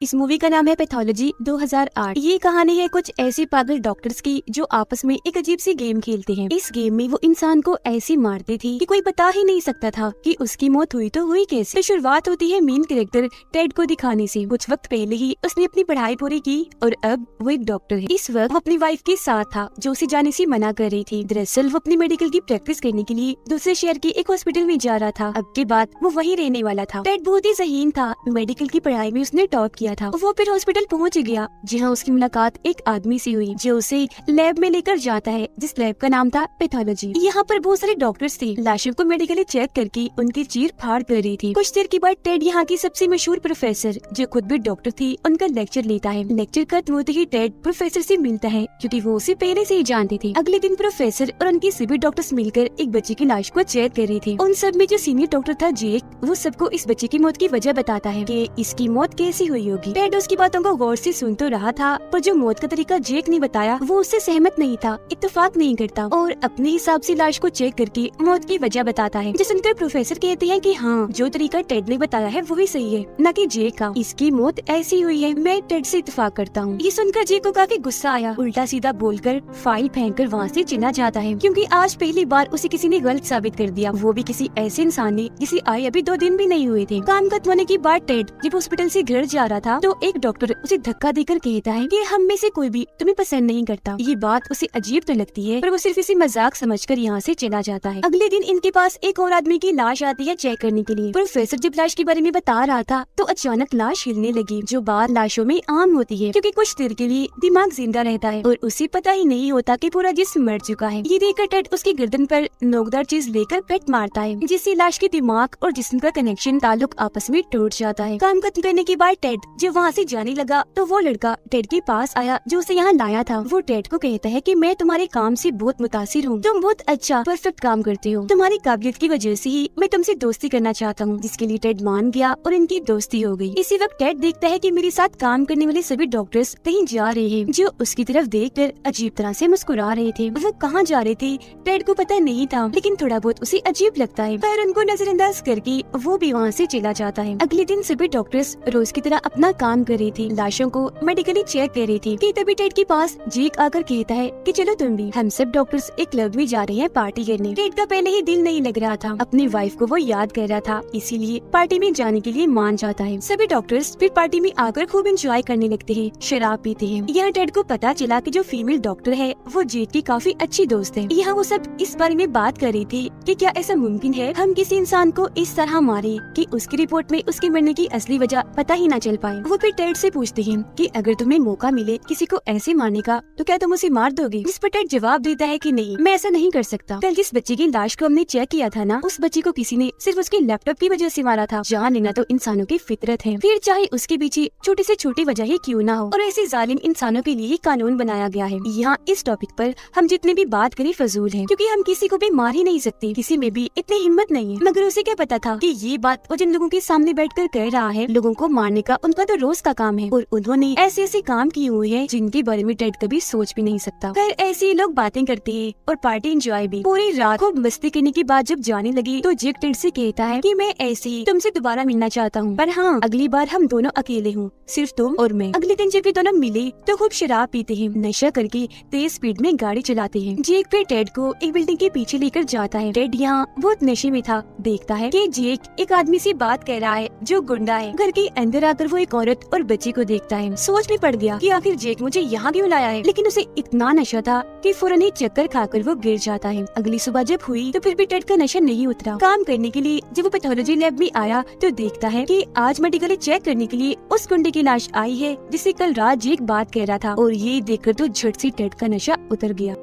इस मूवी का नाम है पैथोलॉजी 2008। ये कहानी है कुछ ऐसे पागल डॉक्टर्स की जो आपस में एक अजीब सी गेम खेलते हैं। इस गेम में वो इंसान को ऐसे मारते थे कि कोई बता ही नहीं सकता था कि उसकी मौत हुई तो हुई कैसे। तो शुरुआत होती है मेन कैरेक्टर टेड को दिखाने से। कुछ वक्त पहले ही उसने अपनी पढ़ाई पूरी की और अब वो एक डॉक्टर है। इस वक्त वो अपनी वाइफ के साथ था जो उसे जाने से मना कर रही थी। दरअसल वो अपनी मेडिकल की प्रैक्टिस करने के लिए दूसरे शहर के एक हॉस्पिटल में जा रहा था। अब के बाद वो वहीं रहने वाला था। टेड बहुत ही ज़हीन था। मेडिकल की पढ़ाई में उसने टॉप किया था। वो फिर हॉस्पिटल पहुंच गया जहां उसकी मुलाकात एक आदमी से हुई जो उसे लैब में लेकर जाता है जिस लैब का नाम था पैथोलॉजी। यहाँ पर बहुत सारे डॉक्टर्स थे। लाशों को मेडिकली चेक करके उनकी चीर फाड़ कर रही थी। कुछ देर के बाद टेड यहाँ की सबसे मशहूर प्रोफेसर जो खुद भी डॉक्टर थी उनका लेक्चर लेता है। लेक्चर खत्म होते ही टेड प्रोफेसर से मिलता है क्योंकि वो उसे पहले से ही जानते थे। अगले दिन प्रोफेसर और उनके सभी डॉक्टर्स मिलकर एक बच्चे की लाश को चेक कर रही थी। उन सब में जो सीनियर डॉक्टर था जेक, वो सबको इस बच्चे की मौत की वजह बताता है कि इसकी मौत कैसी हुई होगी। टेड उसकी बातों को गौर से सुन तो रहा था पर जो मौत का तरीका जेक ने बताया वो उससे सहमत नहीं था, इत्तेफाक नहीं करता और अपने हिसाब से लाश को चेक करके मौत की वजह बताता है। जिस सुनकर प्रोफेसर कहते हैं कि हाँ, जो तरीका टेड ने बताया है वो भी सही है, न कि जेक का। इसकी मौत ऐसी हुई है, मैं टेड से इत्तेफाक करता हूँ। ये सुनकर जेक को काफी गुस्सा आया। उल्टा सीधा बोलकर फाइल फेंककर वहाँ से चला जाता है क्योंकि आज पहली बार उसे किसी ने गलत साबित कर दिया, वो भी किसी ऐसे इंसान ने जिसे आए अभी 2 दिन भी नहीं हुए थे। काम खत्म होने के बाद टेड जब हॉस्पिटल से घर जा रहा था तो एक डॉक्टर उसे धक्का देकर कहता है कि हम में से कोई भी तुम्हें पसंद नहीं करता। ये बात उसे अजीब तो लगती है पर वो सिर्फ इसे मजाक समझकर यहाँ से चला जाता है। अगले दिन इनके पास एक और आदमी की लाश आती है चेक करने के लिए। प्रोफेसर जब लाश के बारे में बता रहा था तो अचानक लाश हिलने लगी, जो बात लाशों में आम होती है क्योंकि कुछ देर के लिए दिमाग जिंदा रहता है और उसे पता ही नहीं होता कि पूरा जिस्म मर चुका है। ये देखकर टेड उसकी गर्दन पर नोकदार चीज लेकर कट मारता है जिससे लाश के दिमाग और जिस्म का कनेक्शन ताल्लुक आपस में टूट जाता है। काम खत्म करने के बाद टेड जब वहाँ से जाने लगा तो वो लड़का टेड के पास आया जो उसे यहाँ लाया था। वो टेड को कहता है कि मैं तुम्हारे काम से बहुत मुतासिर हूँ, तुम बहुत अच्छा परफेक्ट काम करते हो, तुम्हारी काबिलियत की वजह से ही मैं तुमसे दोस्ती करना चाहता हूँ। जिसके लिए टेड मान गया और इनकी दोस्ती हो गई। इसी वक्त टेड देखता है कि मेरे साथ काम करने वाले सभी डॉक्टर्स कहीं जा रहे हैं जो उसकी तरफ देखकर अजीब तरह से मुस्कुरा रहे थे। वो कहाँ जा रहे थे टेड को पता नहीं था, लेकिन थोड़ा बहुत उसे अजीब लगता है। पर उनको नजरअंदाज करके वो भी वहाँ से चला जाता है। अगले दिन सभी डॉक्टर्स रोज की तरह अपना काम कर रही थी, लाशों को मेडिकली चेक कर रही थी कि तभी टेड के पास जेक आकर कहता है कि चलो तुम भी, हम सब डॉक्टर्स एक क्लब में जा रहे हैं पार्टी करने। टेड का पहले ही दिल नहीं लग रहा था, अपनी वाइफ को वो याद कर रहा था, इसीलिए पार्टी में जाने के लिए मान जाता है। सभी डॉक्टर्स फिर पार्टी में आकर खूब एंजॉय करने लगते हैं, शराब पीते हैं। यहाँ टेड को पता चला कि जो फीमेल डॉक्टर है वो जेक की काफी अच्छी दोस्त है। यहाँ वो सब इस बारे में बात कर रही थी कि क्या ऐसा मुमकिन है हम किसी इंसान को इस तरह मारे कि उसकी रिपोर्ट में उसके मरने की असली वजह पता ही न चल पाए। वो फिर टेड से पूछते हैं कि अगर तुम्हें मौका मिले किसी को ऐसे मारने का तो क्या तुम उसे मार दोगे? जिस पर टेड जवाब देता है कि नहीं, मैं ऐसा नहीं कर सकता। कल जिस बच्चे की लाश को हमने चेक किया था ना, उस बच्चे को किसी ने सिर्फ उसके लैपटॉप की वजह से मारा था। जान लेना तो इंसानों की फितरत है, फिर चाहे उसके पीछे छोटी से छोटी वजह ही क्यों ना हो, और ऐसे जालिम इंसानों के लिए कानून बनाया गया है। यहाँ इस टॉपिक पर हम जितने भी बात करें फजूल है क्योंकि हम किसी को भी मार ही नहीं सकते, किसी में भी इतनी हिम्मत नहीं है। मगर उसे क्या पता था कि ये बात वो जिन लोगों के सामने बैठकर कह रहा है, लोगों को मारने का उनका तो रोज का काम है और उन्होंने ऐसे ऐसे काम किए हुए हैं जिनके बारे में टेड कभी सोच भी नहीं सकता। फिर ऐसे लोग बातें करते हैं और पार्टी एंजॉय भी। पूरी रात को मस्ती करने के बाद जब जाने लगी तो जेक टेड से कहता है कि मैं ऐसे ही तुमसे दोबारा मिलना चाहता हूँ, पर हाँ, अगली बार हम दोनों अकेले हूँ, सिर्फ तुम और मैं। अगले दिन जब ये दोनों मिले तो खूब शराब पीते हैं, नशा करके तेज स्पीड में गाड़ी चलाते हैं। जेक फिर टेड को एक बिल्डिंग के पीछे लेकर जाता है। टेड यहाँ बहुत नशे में था, देखता है कि जेक एक आदमी से बात कर रहा है जो गुंडा है। घर के अंदर आकर वो एक औरत और बच्चे को देखता है। सोच में पड़ गया कि आखिर जेक मुझे यहाँ क्यों लाया है, लेकिन उसे इतना नशा था कि फौरन ही चक्कर खाकर वो गिर जाता है। अगली सुबह जब हुई तो फिर भी टेड का नशा नहीं उतरा। काम करने के लिए जब वो पैथोलॉजी लैब में आया तो देखता है कि आज मेडिकली चेक करने के लिए उस गुंडे की लाश आई है जिससे कल रात जेक बात कर रहा था, और ये देखकर तो झट से टेड का नशा उतर गया।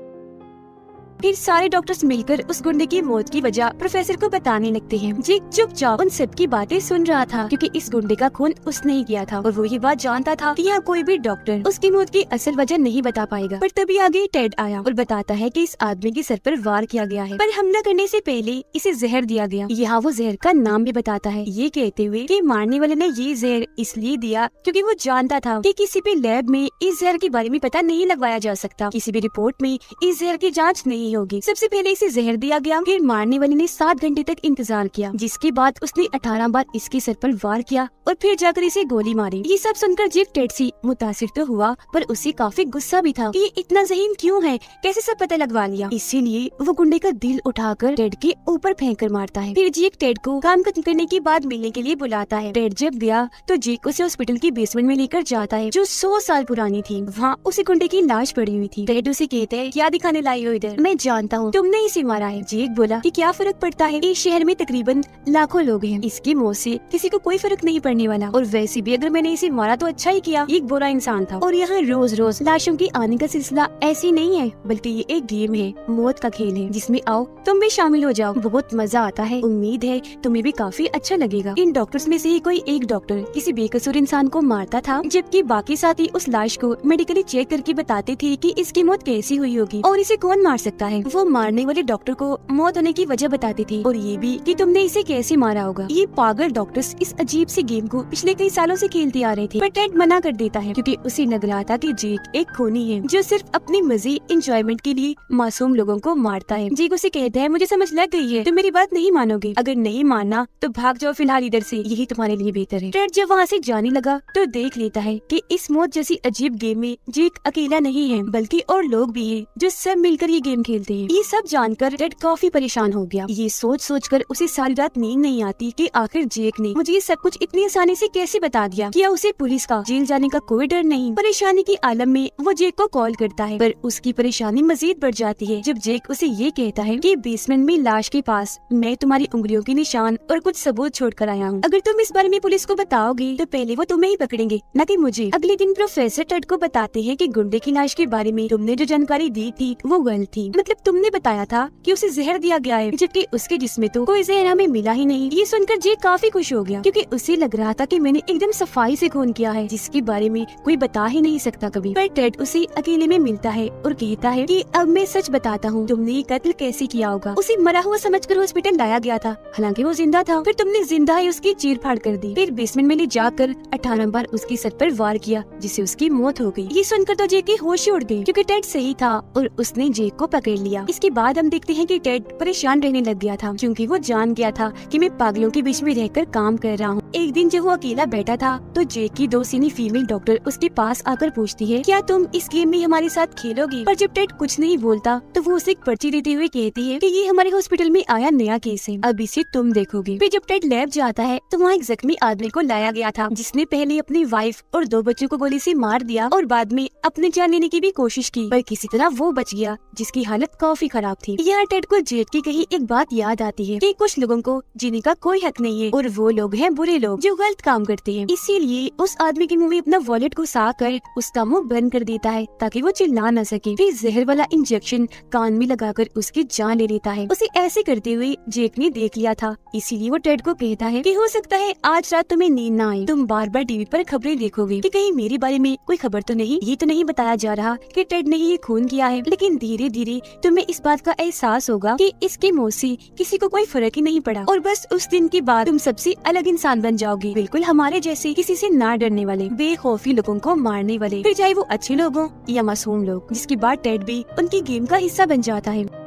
फिर सारे डॉक्टर्स मिलकर उस गुंडे की मौत की वजह प्रोफेसर को बताने लगते हैं। जेक चुपचाप उन सब की बातें सुन रहा था क्योंकि इस गुंडे का खून उसने ही किया था और वो ये बात जानता था कि यहाँ कोई भी डॉक्टर उसकी मौत की असल वजह नहीं बता पाएगा। पर तभी आगे टेड आया और बताता है कि इस आदमी के सर पर वार किया गया है, पर हमला करने से पहले इसे जहर दिया गया। यहाँ वो जहर का नाम भी बताता है, ये कहते हुए कि मारने वाले ने ये जहर इसलिए दिया क्योंकि वो जानता था कि किसी भी लैब में इस जहर के बारे में पता नहीं लगवाया जा सकता, किसी भी रिपोर्ट में इस जहर की जाँच नहीं नहीं होगी। सबसे पहले इसे जहर दिया गया, फिर मारने वाले ने 7 घंटे तक इंतजार किया, जिसके बाद उसने 18 बार इसके सर पर वार किया और फिर जाकर इसे गोली मारी। ये सब सुनकर जेक टेड से मुतासिर तो हुआ, पर उसे काफी गुस्सा भी था कि ये इतना ज़हीन क्यों है, कैसे सब पता लगवा लिया। इसीलिए वो गुंडे का दिल उठाकर टेड के ऊपर फेंक कर मारता है। फिर जेक टेड को काम खत्म करने के बाद मिलने के लिए बुलाता है। टेड जब गया तो जेक उसे हॉस्पिटल की बेसमेंट में लेकर जाता है, जो 100 साल पुरानी थी। वहाँ उसी गुंडे की लाश पड़ी हुई थी। टेड उसे कहते हैं, क्या दिखाने लाई हो इधर? मैं जानता हूँ तुमने इसे मारा है। जेक बोला कि क्या फर्क पड़ता है, इस शहर में तकरीबन लाखों लोग हैं, इसकी मौत से किसी को कोई फर्क नहीं पड़ने वाला। और वैसे भी अगर मैंने इसे मारा तो अच्छा ही किया, एक बुरा इंसान था। और यहाँ रोज रोज लाशों की आने का सिलसिला ऐसी नहीं है, बल्कि ये एक गेम है, मौत का खेल है, जिसमें आओ तुम भी शामिल हो जाओ, बहुत मजा आता है। उम्मीद है तुम्हें भी काफी अच्छा लगेगा। इन डॉक्टर्स में से ही कोई एक डॉक्टर किसी बेकसूर इंसान को मारता था, जबकि बाकी साथी उस लाश को मेडिकली चेक करके बताते थे कि इसकी मौत कैसी हुई होगी और इसे कौन मार सकता है। वो मारने वाले डॉक्टर को मौत होने की वजह बताते थे और ये भी कि तुमने इसे कैसे मारा होगा। ये पागल डॉक्टर्स इस अजीब सी गेम को पिछले कई सालों से खेलते आ रहे थे, पर टेड मना कर देता है क्योंकि उसे लग रहा था कि जेक एक खूनी है जो सिर्फ अपनी मजे एंजॉयमेंट के लिए मासूम लोगों को मारता है। जेक उसे कहता है, मुझे समझ लग गई है, तुम मेरी बात नहीं मानोगे, अगर नहीं मानना तो भाग जाओ फिलहाल इधर से, यही तुम्हारे लिए बेहतर है। टेड जब वहाँ से जाने लगा तो देख लेता है कि इस मौत जैसी अजीब गेम में जेक अकेला नहीं है, बल्कि और लोग भी हैं जो सब मिलकर ये गेम खेलते हैं। ये सब जानकर टेड काफी परेशान हो गया। ये सोच कर उसे सारी रात नींद नहीं आती कि आखिर जेक ने मुझे ये सब कुछ इतनी आसानी से कैसे बता दिया। क्या उसे पुलिस का, जेल जाने का कोई डर नहीं? परेशानी की आलम में वो जेक को कॉल करता है, पर उसकी परेशानी मजीद बढ़ जाती है जब जेक उसे ये कहता है कि बेसमेंट में लाश के पास मैं तुम्हारी उंगलियों के निशान और कुछ सबूत छोड़ कर आया हूँ। अगर तुम इस बारे में पुलिस को बताओगे तो पहले वो तुम्हें ही पकड़ेंगे, न कि मुझे। अगले दिन प्रोफेसर टेड को बताते हैं कि गुंडे की लाश के बारे में तुमने जो जानकारी दी थी वो गलत थी। मतलब तुमने बताया था कि उसे जहर दिया गया है, जबकि उसके जिस्म तो कोई जहर हमें मिला ही नहीं। ये सुनकर जेक काफी खुश हो गया क्योंकि उसे लग रहा था कि मैंने एकदम सफाई से खून किया है, जिसके बारे में कोई बता ही नहीं सकता कभी। पर टेड उसे अकेले में मिलता है और कहता है कि अब मैं सच बताता हूँ, तुमने ये कत्ल कैसे किया होगा। उसे मरा हुआ समझकर हॉस्पिटल लाया गया था, हालांकि वो जिंदा था। फिर तुमने जिंदा ही उसकी चीर फाड़ कर दी, फिर बेसमेंट में ले जाकर 18 बार उसके सर पर वार किया, जिससे उसकी मौत हो गई। ये सुनकर तो जेक की होश उड़ गई क्योंकि टेड सही था और उसने जेक को पकड़ लिया। इसके बाद हम देखते हैं कि टेड परेशान रहने लग गया था क्योंकि वो जान गया था कि मैं पागलों के बीच में रहकर काम कर रहा हूँ। एक दिन जब वो अकेला बैठा था तो जेक की दो सीनी फीमेल डॉक्टर उसके पास आकर पूछती है, क्या तुम इस गेम में हमारे साथ खेलोगे? पर जब टेड कुछ नहीं बोलता तो वो उसे एक पर्ची देते हुए कहती है कि ये हमारे हॉस्पिटल में आया नया केस है, अब इसे तुम देखोगे। फिर जब टेड लैब जाता है तो वहाँ एक जख्मी आदमी को लाया गया था जिसने पहले अपनी वाइफ और 2 बच्चों को गोली से मार दिया और बाद में अपनी जान लेने की भी कोशिश की, पर किसी तरह वो बच गया, जिसकी हालत काफी खराब थी। यहाँ टेड को जेक की कही एक बात याद आती है कि कुछ लोगों को जीने का कोई हक नहीं है और वो लोग हैं बुरे लोग जो गलत काम करते हैं। इसीलिए उस आदमी के मुंह में अपना वॉलेट घुसा कर उसका मुंह बंद कर देता है ताकि वो चिल्ला न सके। फिर जहर वाला इंजेक्शन कान में लगाकर उसकी जान ले लेता है। उसे ऐसे करते हुए जेक ने देख लिया था, इसीलिए वो टेड को कहता है कि हो सकता है आज रात तुम्हें नींद ना आए, तुम बार बार टीवी पर खबरें देखोगे कि कहीं मेरे बारे में कोई खबर तो नहीं। ये तो नहीं बताया जा रहा कि टेड ने ये खून किया है, लेकिन धीरे धीरे तुम्हें इस बात का एहसास होगा कि इसकी मौत से किसी को कोई फर्क ही नहीं पड़ा और बस उस दिन के बाद तुम सबसे अलग इंसान बन जाओगे, बिल्कुल हमारे जैसे किसी से ना डरने वाले, बेखौफी लोगों को मारने वाले, फिर चाहे वो अच्छे लोग हों या मासूम लोग। जिसके बाद टेड भी उनकी गेम का हिस्सा बन जाता है।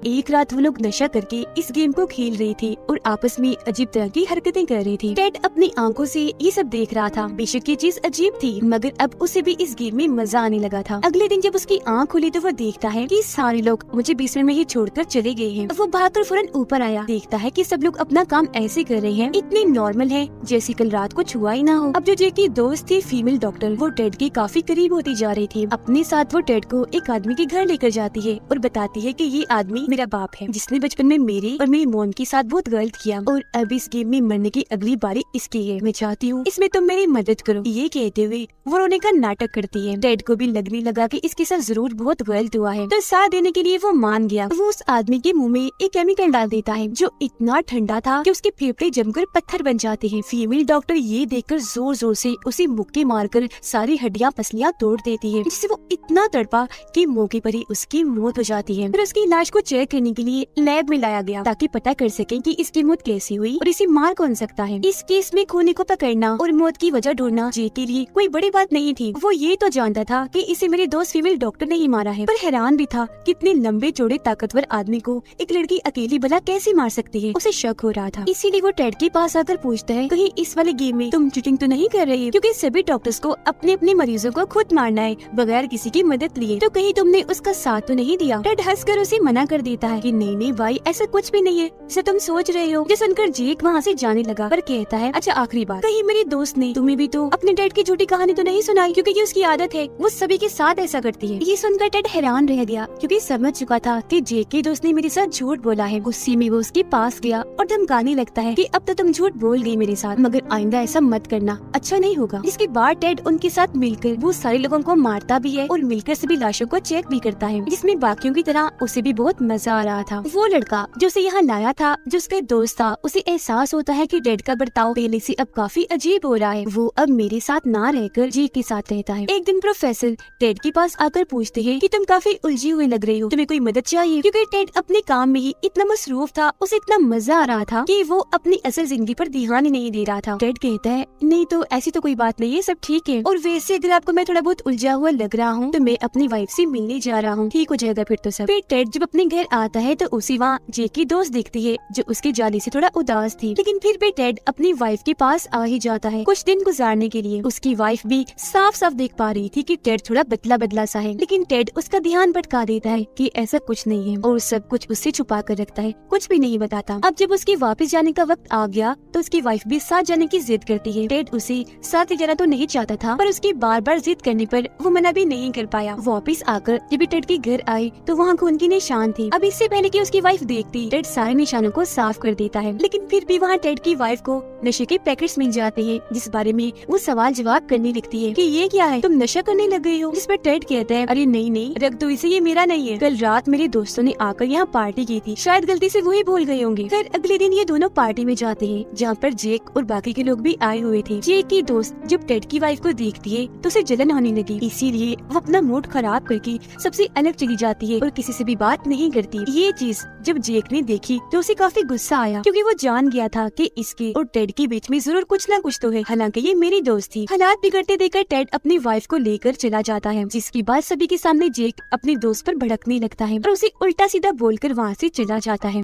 एक रात वो लोग नशा करके इस गेम को खेल रहे थे और आपस में अजीब तरह की हरकतें कर रहे थे। टेड अपनी आंखों से ये सब देख रहा था। बेशक ये चीज अजीब थी, मगर अब उसे भी इस गेम में मजा आने लगा था। अगले दिन जब उसकी आंख खुली तो वो देखता है कि सारे लोग मुझे बेसमेंट में ही छोड़कर चले गए हैं। वो भागकर फौरन ऊपर आया, देखता है कि सब लोग अपना काम ऐसे कर रहे हैं, इतने नॉर्मल है जैसे कल रात कुछ हुआ ही ना हो। अब जो जेक की दोस्त थी फीमेल डॉक्टर, वो टेड के काफी करीब होती जा रही थी। अपने साथ वो टेड को एक आदमी के घर लेकर जाती है और बताती है कि ये आदमी मेरा बाप है, जिसने बचपन में मेरे और मेरी मॉम के साथ बहुत गलत किया और अब इस गेम में मरने की अगली बारी इसकी है। मैं चाहती हूँ इसमें तुम मेरी मदद करो। ये कहते हुए वो रोने का नाटक करती है। टेड को भी लगने लगा कि इसके साथ जरूर बहुत गलत हुआ है, तो साथ देने के लिए वो मान गया। वो उस आदमी के मुंह में एक केमिकल डाल देता है जो इतना ठंडा था कि उसके फेफड़े जमकर पत्थर बन जाते हैं। फीमेल डॉक्टर ये देखकर जोर जोर से उसे मुक्के मारकर सारी हड्डियां पसलियां तोड़ देती है, जिससे वो इतना तड़पा कि मौके पर ही उसकी मौत हो जाती है। फिर उसकी लाश को चेक चेक करने के लिए लैब में लाया गया ताकि पता कर सके कि इसकी मौत कैसे हुई और इसे मार कौन सकता है। इस केस में खूनी को पकड़ना और मौत की वजह ढूंढना जेक के लिए कोई बड़ी बात नहीं थी। वो ये तो जानता था कि इसे मेरे दोस्त फीमेल डॉक्टर ने ही मारा है, पर हैरान भी था कितने लंबे चौड़े ताकतवर आदमी को एक लड़की अकेली भला कैसे मार सकती है। उसे शक हो रहा था, इसीलिए वो टेड के पास आकर पूछता है, कहीं इस वाले गेम में तुम चीटिंग तो नहीं कर रही? क्योंकि सभी डॉक्टर्स को अपने अपने मरीजों को खुद मारना है बगैर किसी की मदद लिए, तो कहीं तुमने उसका साथ तो नहीं दिया? टेड हंसकर उसे मना कर देता है कि नहीं नहीं भाई, ऐसा कुछ भी नहीं है जैसे तुम सोच रहे हो। जो सुनकर जेक वहाँ से जाने लगा, पर कहता है, अच्छा आखिरी बात, कहीं मेरे दोस्त ने तुम्हें भी तो अपने डैड की झूठी कहानी तो नहीं सुनाई? क्योंकि ये उसकी आदत है, वो सभी के साथ ऐसा करती है। ये सुनकर टेड हैरान रह गया क्योंकि समझ चुका था कि जेक के दोस्त ने मेरे साथ झूठ बोला है। गुस्से में वो उसके पास गया और धमकाने लगता है कि अब तो तुम झूठ बोल गई मेरे साथ, मगर आइंदा ऐसा मत करना, अच्छा नहीं होगा। इसके बाद टेड उनके साथ मिलकर वो सारे लोगों को मारता भी है और मिलकर सभी लाशों को चेक भी करता है, जिसमें बाकियों की तरह उसे भी बहुत मजा आ रहा था। वो लड़का जो उसे यहाँ लाया था, जो उसका दोस्त था, उसे एहसास होता है कि टेड का बर्ताव पहले से अब काफी अजीब हो रहा है। वो अब मेरे साथ ना रहकर जेक के साथ रहता है। एक दिन प्रोफेसर टेड के पास आकर पूछते हैं कि तुम काफी उलझी हुई लग रही हो, तुम्हें कोई मदद चाहिए? क्योंकि टेड अपने काम में ही इतना मसरूफ था, उसे इतना मजा आ रहा था कि वो अपनी असल जिंदगी पर ध्यान ही नहीं दे रहा था। टेड कहता है, नहीं तो ऐसी तो कोई बात नहीं है, सब ठीक है। और वैसे अगर आपको मैं थोड़ा बहुत उलझा हुआ लग रहा हूँ तो मैं अपनी वाइफ से मिलने जा रहा हूँ, ठीक हो जाएगा फिर तो सब। फिर टेड जब अपने घर आता है तो उसी वहाँ जेक की दोस्त दिखती है जो उसके जाने से थोड़ा उदास थी, लेकिन फिर भी टेड अपनी वाइफ के पास आ ही जाता है कुछ दिन गुजारने के लिए। उसकी वाइफ भी साफ साफ देख पा रही थी कि टेड थोड़ा बदला बदला सा है, लेकिन टेड उसका ध्यान भटका देता है कि ऐसा कुछ नहीं है और सब कुछ उससे छुपा कर रखता है, कुछ भी नहीं बताता। अब जब उसके वापस जाने का वक्त आ गया तो उसकी वाइफ भी साथ जाने की जिद करती है। टेड उसे साथ ले जाना तो नहीं चाहता था, पर उसकी बार बार जिद करने पर वो मना भी नहीं कर पाया। वापस आकर जब टेड के घर आए तो वहाँ खून की निशान थी। अब इससे पहले कि उसकी वाइफ देखती, टेड सारे निशानों को साफ कर देता है, लेकिन फिर भी वहाँ टेड की वाइफ को नशे के पैकेट्स मिल जाते हैं, जिस बारे में वो सवाल जवाब करने लगती है कि ये क्या है, तुम नशा करने लग गई हो? जिस पर टेड कहता है, अरे नहीं नहीं, रख दो इसे, ये मेरा नहीं है। कल रात मेरे दोस्तों ने आकर यहाँ पार्टी की थी, शायद गलती से वही भूल गए होंगे। फिर अगले दिन ये दोनों पार्टी में जाते हैं जहाँ पर जेक और बाकी के लोग भी आए हुए थे। जेक की दोस्त जब टेड की वाइफ को देखती है तो उसे जलन होने लगी, इसीलिए वो अपना मूड खराब करके सबसे अलग चली जाती है और किसी से भी बात नहीं करती। ये चीज जब जेक ने देखी तो उसे काफी गुस्सा आया, क्योंकि वो जान गया था कि इसके और टेड के बीच में जरूर कुछ ना कुछ तो है, हालांकि ये मेरी दोस्त थी। हालात बिगड़ते देखकर टेड अपनी वाइफ को लेकर चला जाता है, जिसके बाद सभी के सामने जेक अपने दोस्त पर भड़कने लगता है और उसे उल्टा सीधा बोलकर वहाँ से चला जाता है।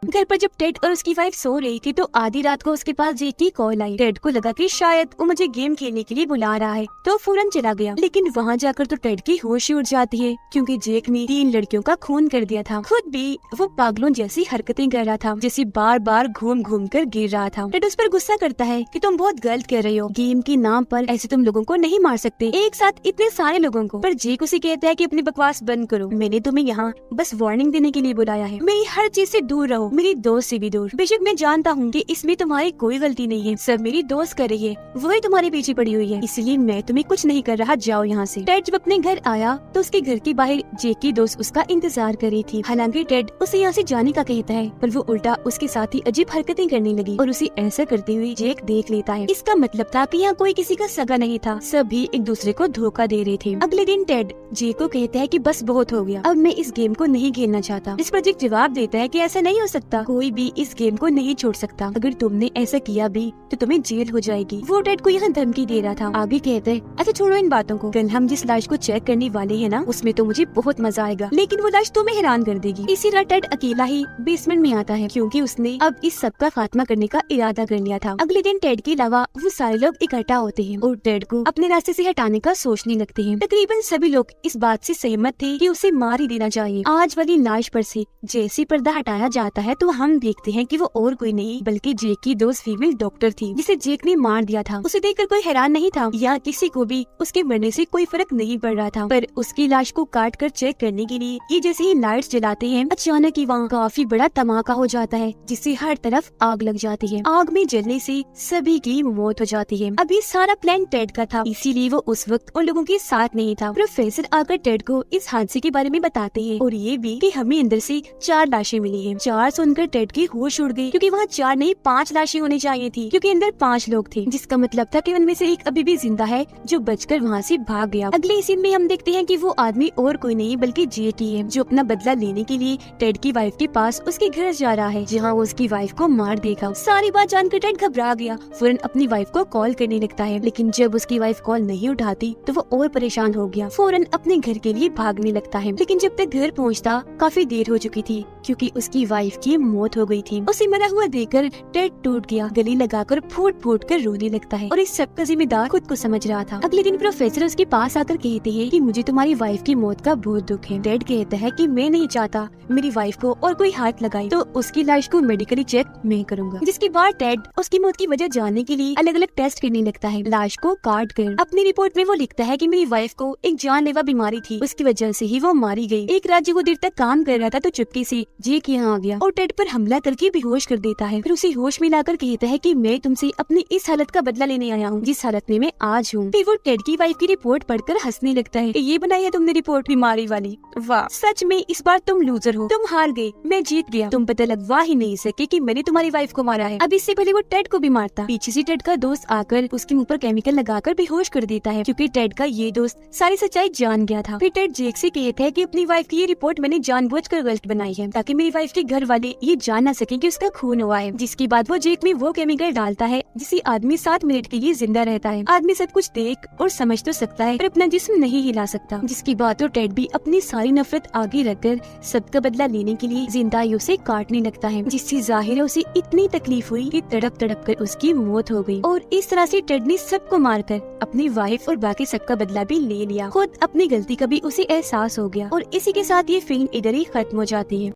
घर पर जब टेड और उसकी वाइफ सो रही थी तो आधी रात को उसके पास जेक की कॉल आई। टेड को लगा कि शायद वो मुझे गेम खेलने के लिए बुला रहा है, तो फौरन चला गया, लेकिन वहाँ जाकर तो टेड की होश ही उड़ जाती है, क्योंकि जेक ने 3 लड़कियों का खून कर दिया था। खुद भी वो पागलों जैसी हरकतें कर रहा था, जैसे बार बार घूम घूम कर गिर रहा था। टेड उस पर गुस्सा करता है कि तुम बहुत गलत कर रहे हो, गेम के नाम पर ऐसे तुम लोगों को नहीं मार सकते, एक साथ इतने सारे लोगों को। पर जेक उसे कहता है कि अपनी बकवास बंद करो, मैंने तुम्हें यहाँ बस वार्निंग देने के लिए बुलाया है, मेरी हर चीज से दूर रहो, मेरी दोस्त से भी दूर। बेशक मैं जानता हूँ कि इसमें तुम्हारी कोई गलती नहीं है, सब मेरी दोस्त कर रही है, वही तुम्हारे पीछे पड़ी हुई है, इसलिए मैं तुम्हें कुछ नहीं कर रहा, जाओ यहाँ से। टेड जब अपने घर आया तो उसके घर के बाहर जेक की दोस्त उसका इंतजार कर रही थी। हालांकि टेड उसे यहाँ से जाने का कहता है, पर वो उल्टा उसके साथ ही अजीब हरकतें करने लगी और उसे ऐसा करते हुए जेक देख लेता है। इसका मतलब था कि यहाँ कोई किसी का सगा नहीं था, सभी एक दूसरे को धोखा दे रहे थे। अगले दिन टेड जेक को कहता है कि बस बहुत हो गया, अब मैं इस गेम को नहीं खेलना चाहता। इस पर जेक जवाब देता है कि ऐसा नहीं हो सकता, कोई भी इस गेम को नहीं छोड़ सकता, अगर तुमने ऐसा किया भी तो तुम्हें जेल हो जाएगी। वो टेड को यहाँ धमकी दे रहा था। आगे कहते हैं, अच्छा छोड़ो इन बातों को, कल हम जिस लाश को चेक करने वाले हैं ना, उसमें तो मुझे बहुत मजा आएगा, लेकिन वो लाश तुम्हें हैरान कर देगी। इसी तरह टेड अकेला ही बेसमेंट में आता है, क्योंकि उसने अब इस सब का खात्मा करने का इरादा कर लिया था। अगले दिन टेड के अलावा वो सारे लोग इकट्ठा होते हैं और टेड को अपने रास्ते से हटाने का सोचने लगते हैं। तकरीबन सभी लोग इस बात से सहमत थे कि उसे मार ही देना चाहिए। आज वाली लाश पर से जैसे पर्दा हटाया जाता है तो हम देखते हैं कि वो और कोई नहीं बल्कि जेक की दोस्त फीमेल डॉक्टर थी, जिसे जेक ने मार दिया था। उसे देखकर कोई हैरान नहीं था, या किसी को भी उसके मरने से कोई फर्क नहीं पड़ रहा था, पर उसकी लाश को काट कर चेक करने के लिए ये जैसे ही लाइट्स जलाते हैं, अचानक ही वहाँ काफी बड़ा धमाका हो जाता है, जिससे हर तरफ आग लग जाती है। आग में जलने से सभी की मौत हो जाती है। अभी सारा प्लान टेड का था, इसीलिए वो उस वक्त उन लोगों के साथ नहीं था। प्रोफेसर आकर टेड को इस हादसे के बारे में बताते हैं और ये भी कि हमें अंदर से 4 लाशें मिली हैं, 4 सुनकर टेड की होश उड़ गई, क्योंकि वहाँ 4 नहीं 5 लाशें होनी चाहिए थी, क्योंकि अंदर 5 लोग थे, जिसका मतलब था कि उनमें से एक अभी भी जिंदा है जो बचकर वहाँ से भाग गया। अगले सीन में हम देखते हैं कि वो आदमी और कोई नहीं बल्कि जेटी है, जो अपना बदला लेने के लिए टेड की वाइफ के पास उसके घर जा रहा है, जहाँ वो उसकी वाइफ को मार देगा। सारी बात जानकर टेड घबरा गया, फौरन अपनी वाइफ को कॉल करने लगता है, लेकिन जब उसकी वाइफ कॉल नहीं उठाती तो वो और परेशान हो गया, फौरन अपने घर के लिए भागने लगता है। लेकिन जब तक घर पहुँचता काफी देर हो चुकी थी, क्योंकि उसकी वाइफ की मौत हो गई थी। उसे मरा हुआ देखकर टेड टूट गया, गले लगाकर फूट फूट कर रोने लगता है और इस सब का जिम्मेदार खुद को समझ रहा था। अगले दिन प्रोफेसर उसके पास आकर कहते हैं कि मुझे तुम्हारी वाइफ की मौत का बहुत दुख है। टेड कहता है कि मैं नहीं चाहता मेरी वाइफ को और कोई हाथ लगाए, तो उसकी लाश को मेडिकली चेक मैं करूंगा। जिसके बाद टेड उसकी मौत की वजह जानने के लिए अलग अलग टेस्ट करने लगता है। लाश को काट कर अपनी रिपोर्ट में वो लिखता है कि मेरी वाइफ को एक जानलेवा बीमारी थी, उसकी वजह से ही वो मारी गई। एक रात जब वो देर तक काम कर रहा था तो चुपके से जेक यहाँ आ गया और टेड पर हमला करके बेहोश कर देता है। फिर उसे होश में लाकर कहता है कि मैं तुमसे अपनी इस हालत का बदला लेने आया हूँ, जिस हालत में मैं आज हूँ। फिर वो टेड की वाइफ की रिपोर्ट पढ़कर हंसने लगता है। ये बनाई है तुमने रिपोर्ट बीमारी वाली, वाह सच में इस बार तुम लूजर हो, तुम हार गए, मैं जीत गया। तुम पता लगवा ही नहीं सके कि मैंने तुम्हारी वाइफ को मारा है। अब इससे पहले वो टेड को भी मारता, पीछे से टेड का दोस्त आकर उसके मुंह पर केमिकल लगाकर बेहोश कर देता है, क्योंकि टेड का ये दोस्त सारी सच्चाई जान गया था। फिर टेड जेक से कहता है कि अपनी वाइफ की ये रिपोर्ट मैंने जानबूझकर गलत बनाई है, ताकि मेरी वाइफ के घर वाले ये जान न सके कि उसका खून हुआ है। जिसके बाद वो जेक में वो केमिकल डालता है जिससे आदमी 7 मिनट के लिए जिंदा रहता है। आदमी सब कुछ देख और समझ तो सकता है पर अपना जिस्म नहीं हिला सकता। जिसके बाद तो टेड भी अपनी सारी नफरत आगे रखकर सबका बदला लेने के लिए जिंदाइयों से काटने लगता है, जिससे जाहिर है उसे इतनी तकलीफ हुई कि तड़प तड़प कर उसकी मौत हो गई। और इस तरह से टेड ने सबको मारकर अपनी वाइफ और बाकी सबका बदला भी ले लिया। खुद अपनी गलती का भी उसे एहसास हो गया और इसी के साथ ये फिल्म इधर ही खत्म हो जाती है।